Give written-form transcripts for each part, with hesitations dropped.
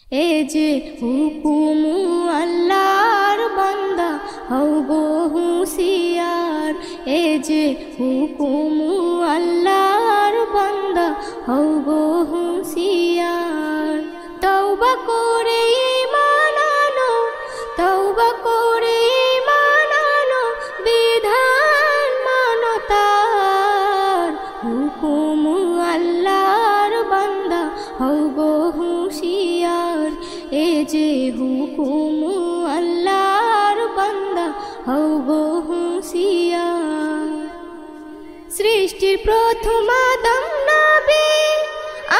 এ যে হুকুম আল্লাহর বান্দা হও গো হুঁশিয়ার, এ যে হুকুম আল্লাহর বান্দা হও গো হুঁশিয়ার। তওবা করে ঈমান আনো, তওবা করে ঈমান আনো, বিধান মানো তার। হুকুম আল্লাহর বান্দা হও গো হুঁশিয়ার, এ যে হুকুম আল্লাহর বান্দা হও গো হুঁশিয়ার। সৃষ্টির প্রথম আদম নবী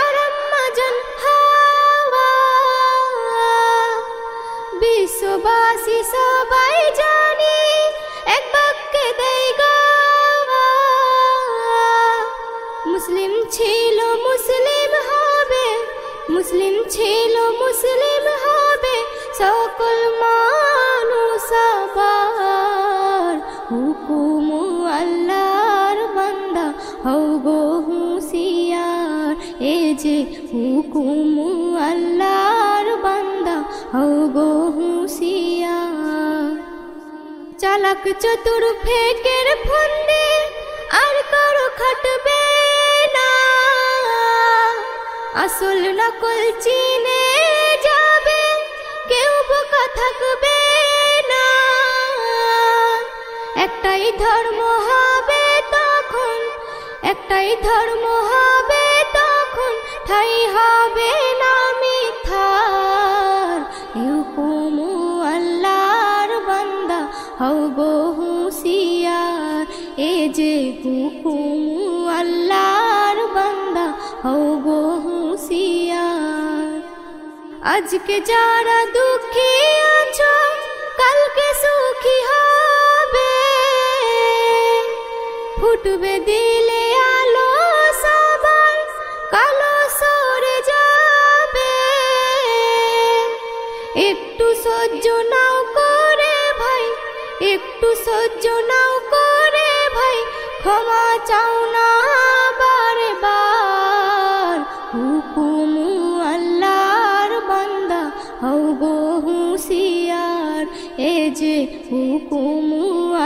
আর আম্মা জান হাওয়া, বিশ্ববাসী সবাই জানি এক বাক্যে দেয় গাওয়া। মুসলিম ছিল মুসলিম হবে, মুসলিম ছিল মুসলিম হবে সকল মানুষ আবার। হুকুম আল্লাহর বান্দা হও গো হুঁশিয়ার, এ যে হুকুম আল্লাহর বান্দা হও গো হুঁশিয়ার। চালাক চতুর ফেকের ফন্দে আর কারো খাটবে না, আসল নকল চিনে যাবে কেউ বোকা থাকবে না। একটাই ধর্ম হবে তখন, একটাই ধর্ম হবে তখন, ঠাই হবে না মিথ্যার। হুকুম আল্লাহর বান্দা হও গো হুঁশিয়ার, এ যে হুকুম আল্লাহর বান্দা হও গো হুঁশিয়ার। আজকে যারা দুঃখী আছো কালকে সুখী হবে, ফুটবে দিলে আলো সবার, কালো সরে যাবে। একটু সহ্য নাও করে ভাই, একটু সহ্য নাও করে ভাই, ক্ষমা চাও না বারে বার। হুকুম আল্লাহর বান্দা হও গো হুঁশিয়ার, এ যে হুকুম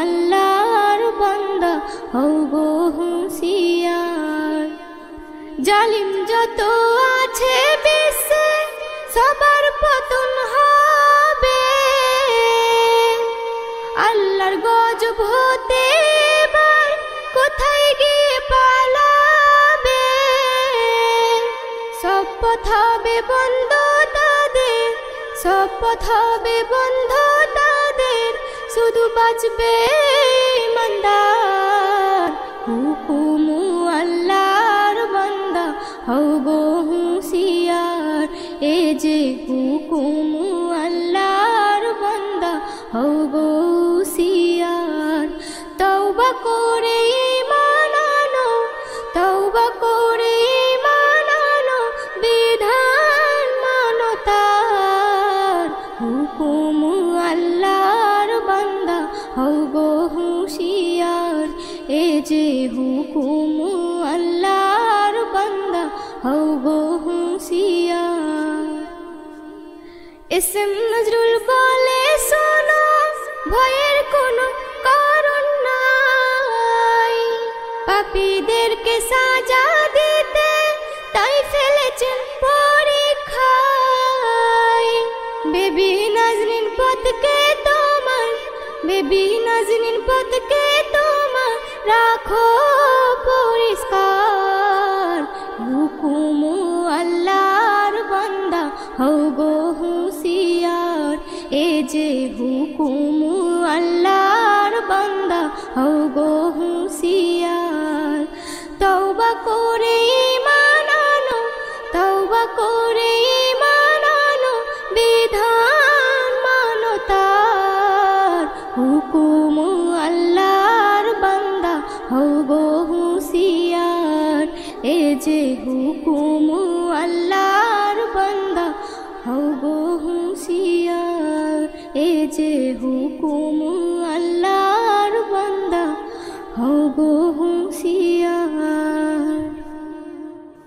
আল্লাহর বান্দা হও গো হুঁশিয়ার। জালিম যত আছে বিশ্বে সবার পতন হবে, আল্লাহর গজব হতে এবার কোথায় গিয়ে পালাবে। সব পথ হবে বন্ধ তাদের, সব পথ হবে বন্ধ তাদের, শুধু বাঁচবে ইমানদার। হুকুম আল্লাহর বান্দা হও গো হুঁশিয়ার, এ যে হুকুম আল্লাহর বান্দা হও গো হুঁশিয়ার। তওবা করে ঈমান আনো, তওবা করে ঈমান আনো, বিধান মানো তার। হুকুম আল্লাহর বান্দা হও গো হুঁশিয়ার, এ যে হুকুম আল্লাহর বান্দা হও গো হুঁশিয়ার। এসএম নজরুল বলে শোনো, ভয়ের কোনো কারণ নাই, পাপীদেরকে সাজা দিতে তাই ফেলেছেন পরীক্ষায়। বেবি নাজনীন পথকে তোমার, বেবি নাজনীন পথকে তোমার রাখো পরিষ্কার। হুকুম আল্লাহর বান্দা হও গো হুঁশিয়ার, এ যে হুকুম আল্লাহর বান্দা হও গো হুঁশিয়ার। তওবা করে ঈমান আনো, তওবা করে ঈমান আনো, বিধান মানো তার। হুকুম আল্লাহর বান্দা হও গো হুঁশিয়ার, এ যে হুকুম আল্লাহর বান্দা হও গো হুঁশিয়ার, এ যে হুকুম